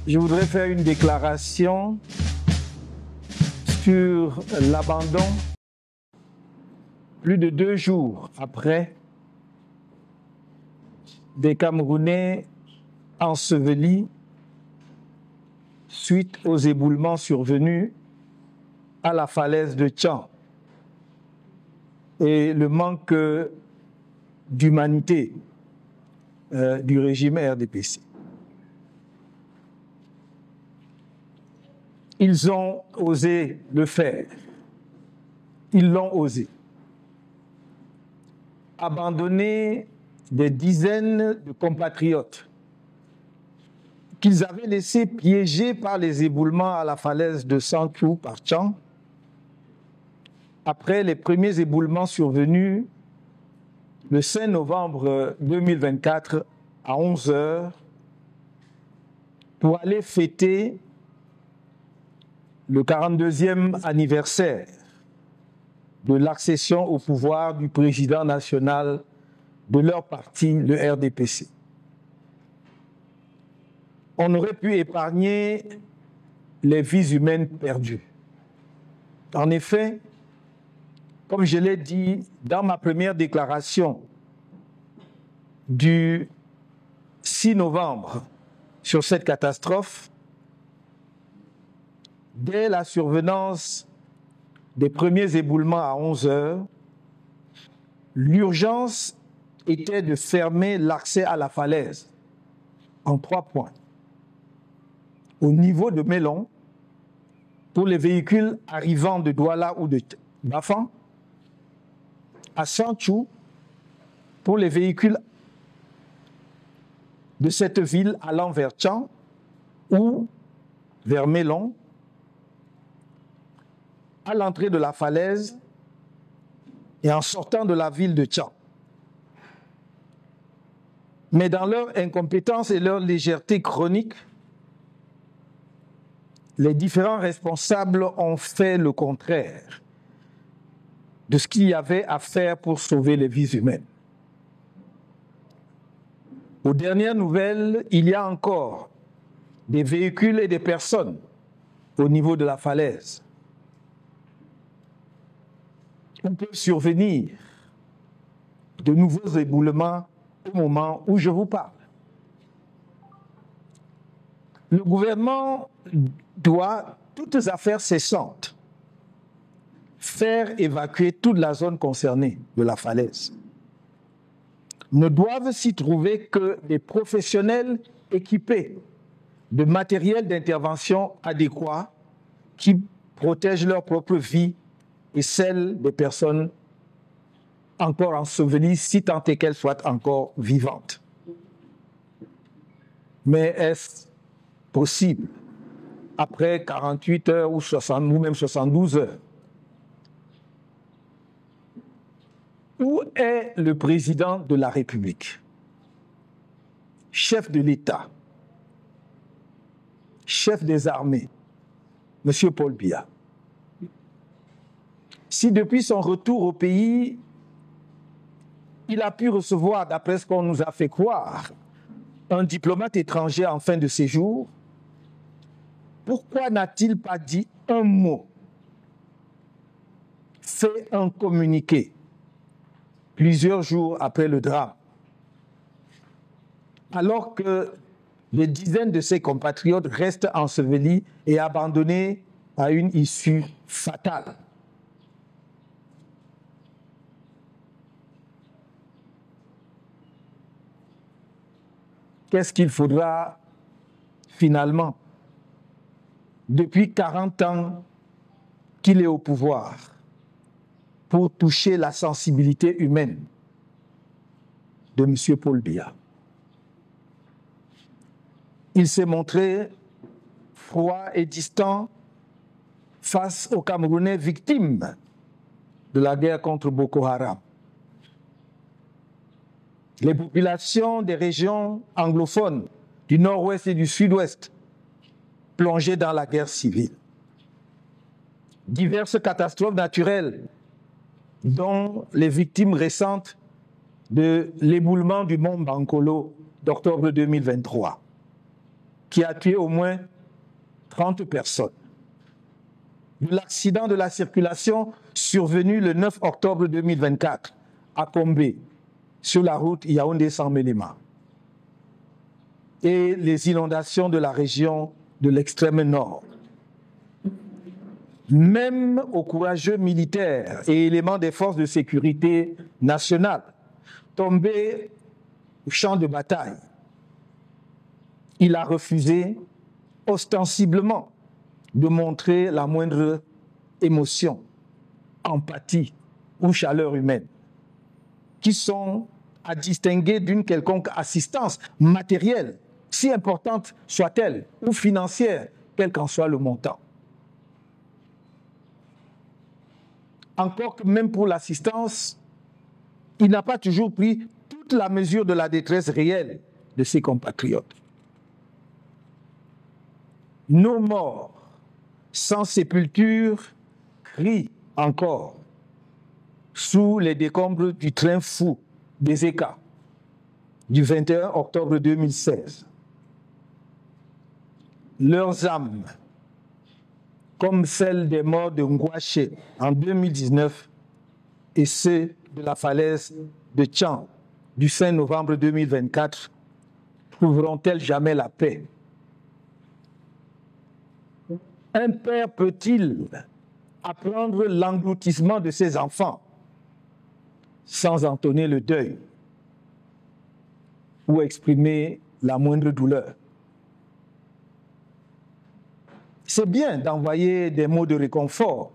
Je voudrais faire une déclaration sur l'abandon plus de 2 jours après des Camerounais ensevelis suite aux éboulements survenus à la falaise de Dschang et le manque d'humanité du régime RDPC. Ils ont osé le faire. Ils l'ont osé. Abandonner des dizaines de compatriotes qu'ils avaient laissés piégés par les éboulements à la falaise de Sankou par Dschang, après les premiers éboulements survenus le 5 novembre 2024 à 11 h, pour aller fêter le 42e anniversaire de l'accession au pouvoir du président national de leur parti, le RDPC. On aurait pu épargner les vies humaines perdues. En effet, comme je l'ai dit dans ma première déclaration du 6 novembre sur cette catastrophe, dès la survenance des premiers éboulements à 11 h, l'urgence était de fermer l'accès à la falaise en 3 points. Au niveau de Mélon, pour les véhicules arrivant de Douala ou de Bafan, à Sanchou, pour les véhicules de cette ville allant vers Dschang ou vers Mélon, à l'entrée de la falaise et en sortant de la ville de Dschang. Mais dans leur incompétence et leur légèreté chronique, les différents responsables ont fait le contraire de ce qu'il y avait à faire pour sauver les vies humaines. Aux dernières nouvelles, il y a encore des véhicules et des personnes au niveau de la falaise. On peut survenir de nouveaux éboulements au moment où je vous parle. Le gouvernement doit, toutes affaires cessantes, faire évacuer toute la zone concernée de la falaise. Ne doivent s'y trouver que des professionnels équipés de matériel d'intervention adéquat qui protègent leur propre vie et celle des personnes encore ensevelies, si tant est qu'elles soient encore vivantes. Mais est-ce possible après 48 heures ou 60 ou même 72 heures? Où est le président de la République, chef de l'État, chef des armées, M. Paul Biya? Si depuis son retour au pays, il a pu recevoir, d'après ce qu'on nous a fait croire, un diplomate étranger en fin de séjour, pourquoi n'a-t-il pas dit un mot, fait un communiqué plusieurs jours après le drame, alors que des dizaines de ses compatriotes restent ensevelis et abandonnés à une issue fatale? Qu'est-ce qu'il faudra finalement, depuis 40 ans qu'il est au pouvoir, pour toucher la sensibilité humaine de M. Paul Biya? Il s'est montré froid et distant face aux Camerounais victimes de la guerre contre Boko Haram. Les populations des régions anglophones du nord-ouest et du sud-ouest plongées dans la guerre civile. Diverses catastrophes naturelles, dont les victimes récentes de l'éboulement du mont Bankolo d'octobre 2023. qui a tué au moins 30 personnes. De l'accident de la circulation survenu le 9 octobre 2024 à Kombé, sur la route Yaoundé-Saint-Méléma. Et les inondations de la région de l'extrême nord. Même aux courageux militaires et éléments des forces de sécurité nationales tombés au champ de bataille, il a refusé ostensiblement de montrer la moindre émotion, empathie ou chaleur humaine, qui sont à distinguer d'une quelconque assistance matérielle, si importante soit-elle, ou financière, quel qu'en soit le montant. Encore que même pour l'assistance, il n'a pas toujours pris toute la mesure de la détresse réelle de ses compatriotes. Nos morts sans sépulture crient encore sous les décombres du train fou des Écas du 21 octobre 2016. Leurs âmes, comme celles des morts de Ngouaché en 2019 et ceux de la falaise de Dschang du 5 novembre 2024, trouveront-elles jamais la paix? Un père peut-il apprendre l'engloutissement de ses enfants sans entonner le deuil ou exprimer la moindre douleur? C'est bien d'envoyer des mots de réconfort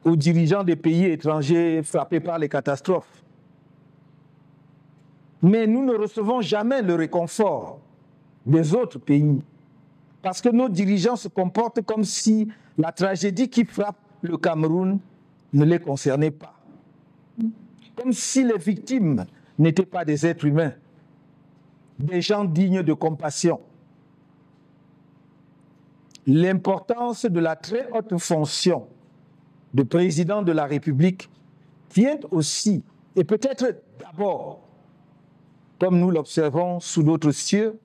aux dirigeants des pays étrangers frappés par les catastrophes. Mais nous ne recevons jamais le réconfort des autres pays parce que nos dirigeants se comportent comme si la tragédie qui frappe le Cameroun ne les concernait pas. Comme si les victimes n'étaient pas des êtres humains, des gens dignes de compassion. L'importance de la très haute fonction de président de la République tient aussi, et peut-être d'abord, comme nous l'observons sous d'autres cieux,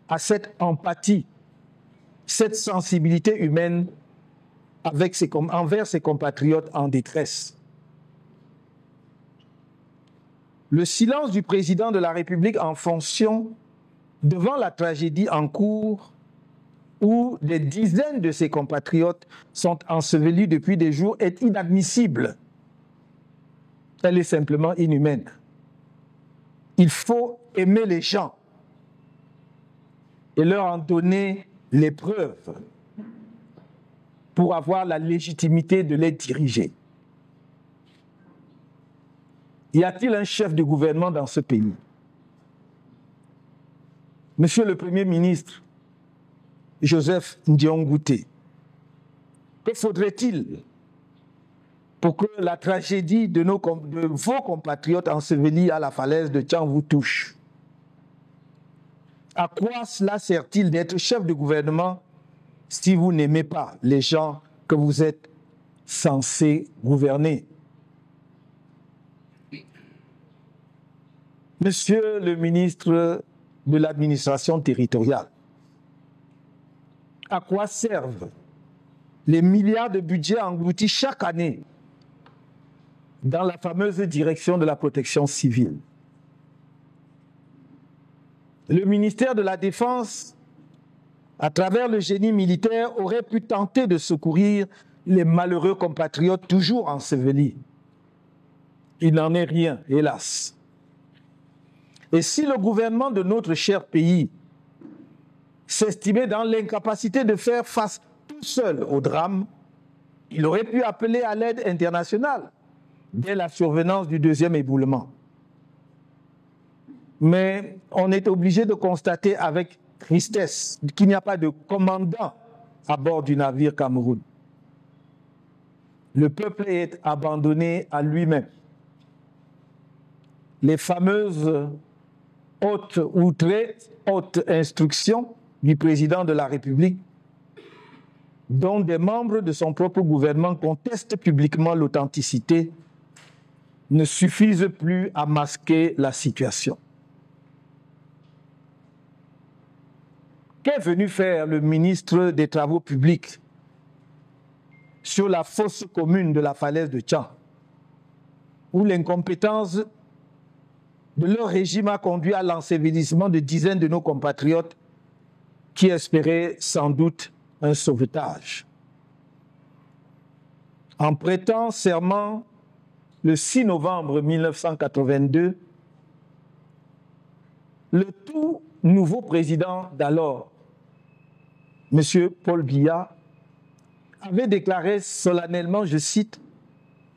à cette empathie, cette sensibilité humaine envers ses compatriotes en détresse. Le silence du président de la République en fonction devant la tragédie en cours où des dizaines de ses compatriotes sont ensevelis depuis des jours est inadmissible. Elle est simplement inhumaine. Il faut aimer les gens et leur en donner les preuves pour avoir la légitimité de les diriger. Y a-t-il un chef de gouvernement dans ce pays? Monsieur le Premier ministre, Joseph Ndiongouté, que faudrait-il pour que la tragédie de vos compatriotes ensevelis à la falaise de Dschang vous touche? À quoi cela sert-il d'être chef de gouvernement si vous n'aimez pas les gens que vous êtes censés gouverner? Monsieur le ministre de l'administration territoriale, à quoi servent les milliards de budget engloutis chaque année dans la fameuse direction de la protection civile? Le ministère de la Défense, à travers le génie militaire, aurait pu tenter de secourir les malheureux compatriotes toujours ensevelis. Il n'en est rien, hélas. Et si le gouvernement de notre cher pays s'estimait dans l'incapacité de faire face tout seul au drame, il aurait pu appeler à l'aide internationale dès la survenance du deuxième éboulement. Mais on est obligé de constater avec tristesse qu'il n'y a pas de commandant à bord du navire Cameroun. Le peuple est abandonné à lui-même. Les fameuses hautes ou très hautes instructions du président de la République, dont des membres de son propre gouvernement contestent publiquement l'authenticité, ne suffisent plus à masquer la situation. Qu'est venu faire le ministre des Travaux publics sur la fosse commune de la falaise de Dschang, où l'incompétence de leur régime a conduit à l'ensevelissement de dizaines de nos compatriotes qui espéraient sans doute un sauvetage? En prêtant serment le 6 novembre 1982, le tout nouveau président d'alors, M. Paul Biya, avait déclaré solennellement, je cite,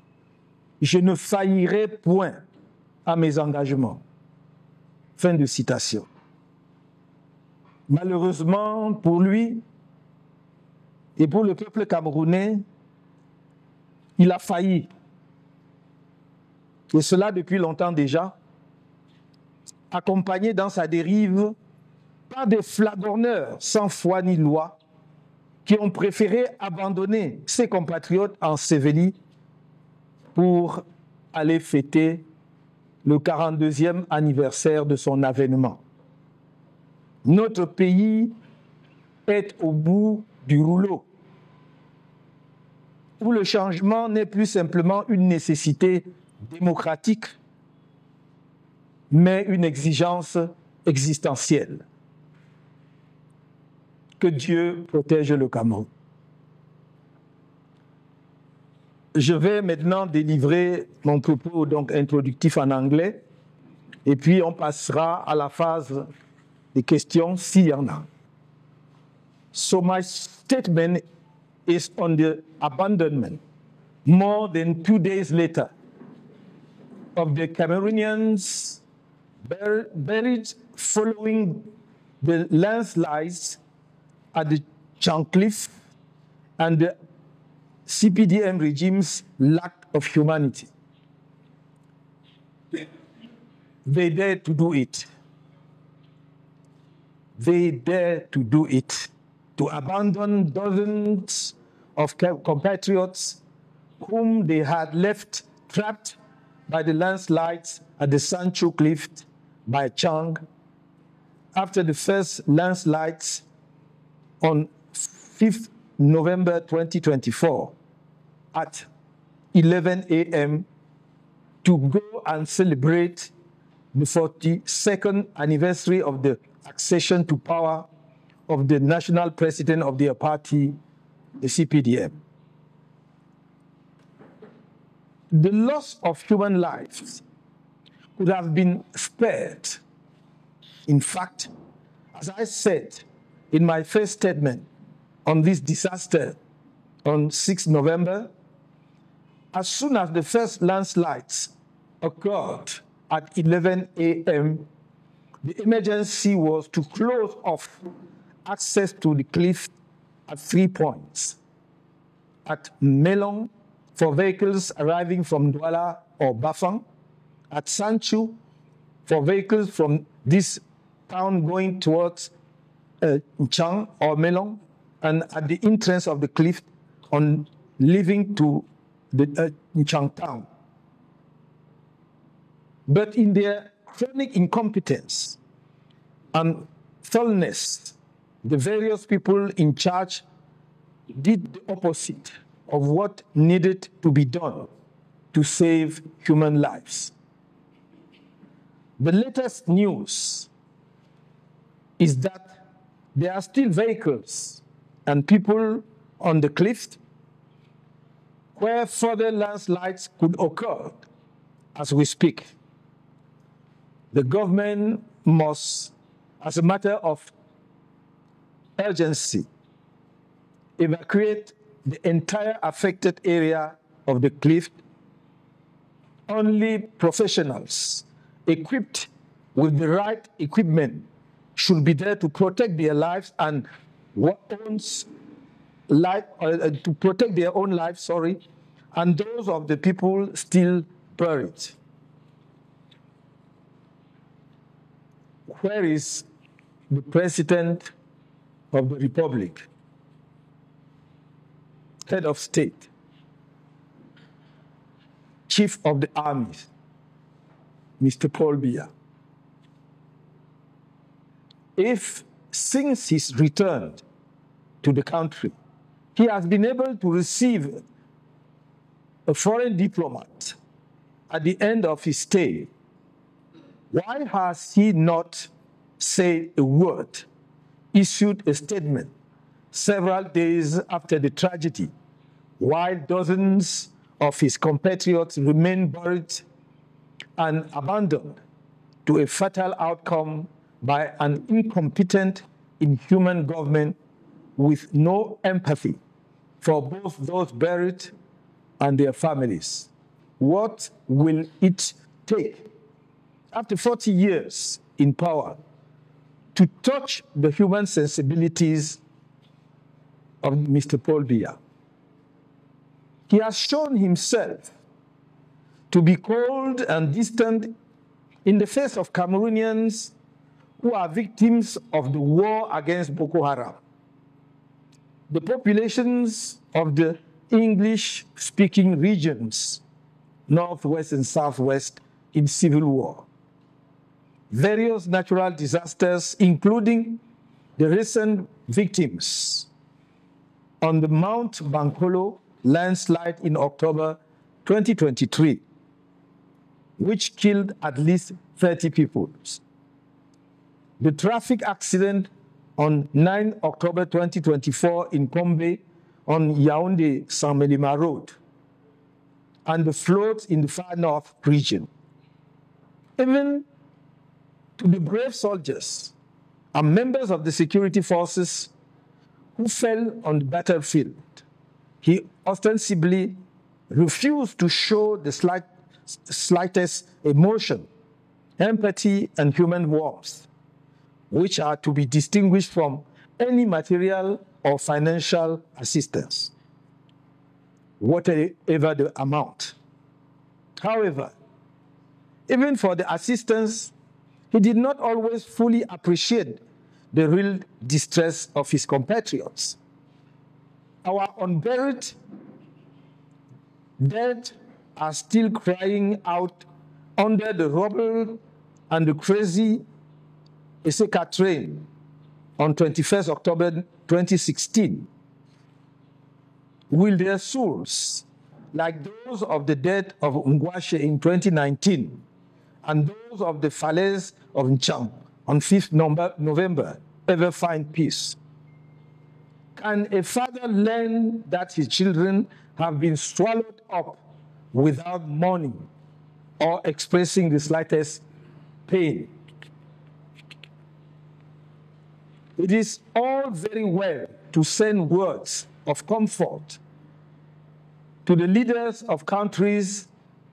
« Je ne faillirai point à mes engagements ». Fin de citation. Malheureusement pour lui et pour le peuple camerounais, il a failli. Et cela depuis longtemps déjà, accompagné dans sa dérive par des flagorneurs sans foi ni loi qui ont préféré abandonner ses compatriotes ensevelis pour aller fêter le 42e anniversaire de son avènement. Notre pays est au bout du rouleau, où le changement n'est plus simplement une nécessité démocratique, mais une exigence existentielle. Que Dieu protège le Cameroun. Je vais maintenant délivrer mon propos donc introductif en anglais, et puis on passera à la phase des questions s'il y en a. So my statement is on the abandonment, more than 2 days later, of the Cameroonians buried following the landslides at the Dschang cliff and the CPDM regime's lack of humanity. They dared to do it. They dared to do it, to abandon dozens of compatriots whom they had left trapped by the landslides at the Sancho Cliff by Dschang after the first landslides on 5th November 2024 at 11 a.m. to go and celebrate the 42nd anniversary of the accession to power of the national president of their party, the CPDM. The loss of human lives could have been spared. In fact, as I said in my first statement on this disaster on 6 November, as soon as the first landslides occurred at 11 a.m., the emergency was to close off access to the cliff at 3 points. At Melong, for vehicles arriving from Douala or Bafang, at Sanchu, for vehicles from this town going towards Dschang or Melong, and at the entrance of the cliff on leaving to the Dschang town. But in their chronic incompetence and thoroughness, the various people in charge did the opposite of what needed to be done to save human lives. The latest news is that there are still vehicles and people on the cliff where further landslides could occur as we speak. The government must, as a matter of urgency, evacuate the entire affected area of the cliff. Only professionals equipped with the right equipment should be there to protect their lives and to protect their own lives, and those of the people still buried. Where is the President of the Republic, head of state, chief of the army, Mr. Paul Biya? If since his return to the country, he has been able to receive a foreign diplomat at the end of his stay. Why has he not said a word, issued a statement several days after the tragedy, while dozens of his compatriots remain buried and abandoned to a fatal outcome by an incompetent, inhuman government with no empathy for both those buried and their families? What will it take, after 40 years in power, to touch the human sensibilities of Mr. Paul Biya? He has shown himself to be cold and distant in the face of Cameroonians who are victims of the war against Boko Haram, the populations of the English-speaking regions, Northwest and Southwest, in civil war, various natural disasters, including the recent victims on the Mount Bankolo landslide in October 2023, which killed at least 30 people. The traffic accident on 9 October 2024 in Kombe on Yaoundé-Saint-Melima Road, and the floods in the far north region. Even to the brave soldiers and members of the security forces who fell on the battlefield, he ostensibly refused to show the slightest emotion, empathy, and human warmth, which are to be distinguished from any material or financial assistance, whatever the amount. However, even for the assistance, he did not always fully appreciate the real distress of his compatriots. Our unburied dead are still crying out under the rubble and the crazy Eseka train on 21st October 2016. Will their souls, like those of the dead of Ngwashe in 2019 and those of the falaise of Dschang on 5th November, ever find peace? Can a father learn that his children have been swallowed up without mourning or expressing the slightest pain? It is all very well to send words of comfort to the leaders of countries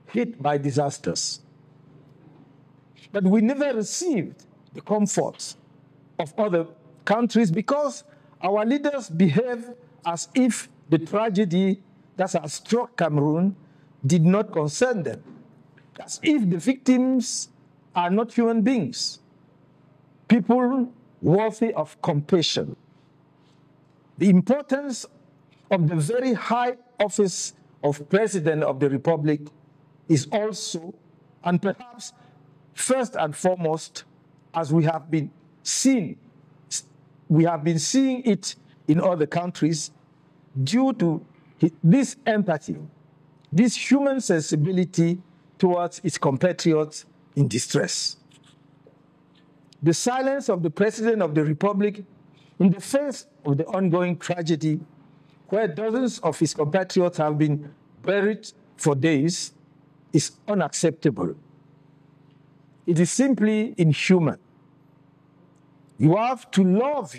hit by disasters, but we never received the comfort of other countries because our leaders behave as if the tragedy that has struck Cameroon did not concern them, as if the victims are not human beings, people worthy of compassion. The importance of the very high office of President of the Republic is also, and perhaps first and foremost, as we have been seeing it in other countries, due to this empathy, this human sensibility towards its compatriots in distress. The silence of the President of the Republic in the face of the ongoing tragedy, where dozens of his compatriots have been buried for days, is unacceptable. It is simply inhuman. You have to love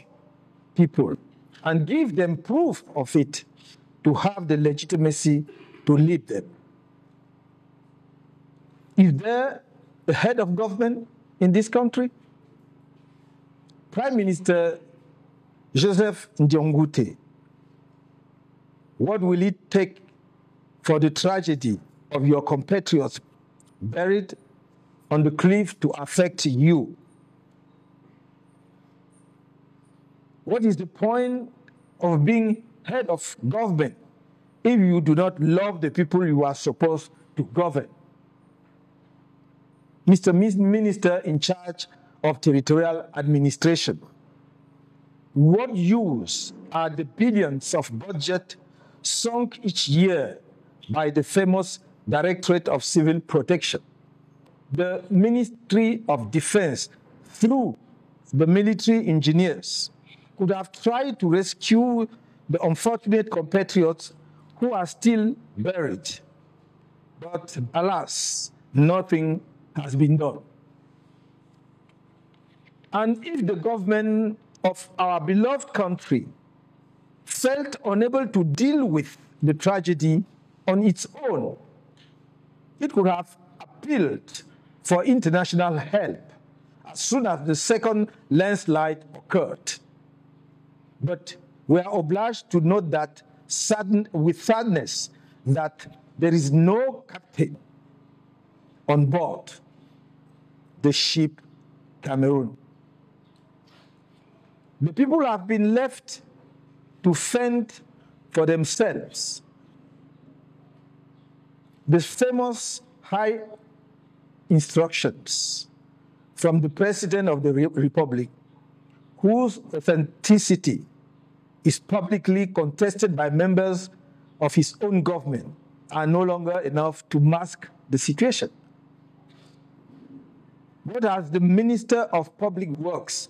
people and give them proof of it to have the legitimacy to lead them. Is there a head of government in this country? Prime Minister Joseph Ndiongute, what will it take for the tragedy of your compatriots buried on the cliff to affect you? What is the point of being head of government if you do not love the people you are supposed to govern? Mr. Minister in charge of territorial administration, What use are the billions of budget sunk each year by the famous Directorate of Civil Protection? The Ministry of Defense, through the military engineers, could have tried to rescue the unfortunate compatriots who are still buried. But alas, nothing has been done. And if the government of our beloved country felt unable to deal with the tragedy on its own, it could have appealed for international help as soon as the second landslide occurred. But we are obliged to note that with sadness that there is no captain on board the ship Cameroon. The people have been left to fend for themselves. The famous high instructions from the President of the Republic, whose authenticity is publicly contested by members of his own government, are no longer enough to mask the situation. What has the Minister of Public Works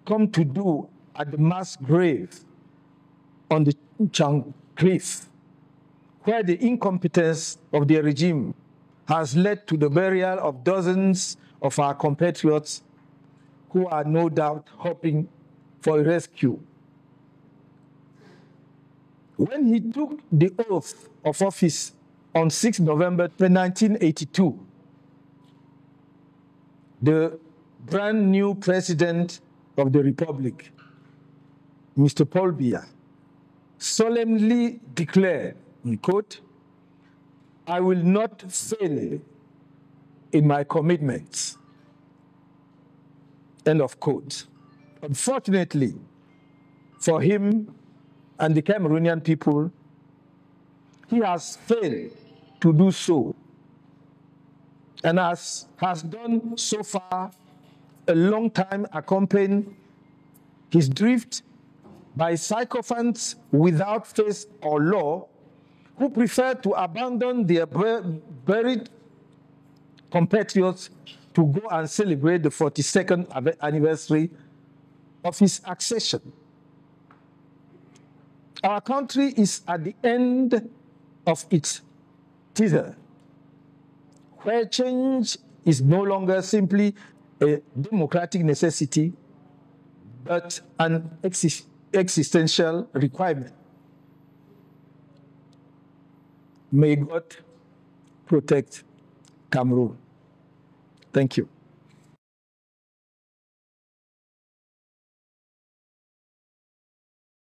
come to do at the mass grave on the Dschang cliff, where the incompetence of the regime has led to the burial of dozens of our compatriots who are no doubt hoping for a rescue? When he took the oath of office on 6 November 1982, the brand new president of the Republic, Mr. Paul Biya, solemnly declared, quote, "I will not fail in my commitments," end of quote. Unfortunately for him and the Cameroonian people, he has failed to do so, and has done so far a long time, accompanying his drift by sycophants without faith or law, who prefer to abandon their buried compatriots to go and celebrate the 42nd anniversary of his accession. Our country is at the end of its tether, where change is no longer simply a democratic necessity, but an existential requirement. May God protect Cameroon. Thank you.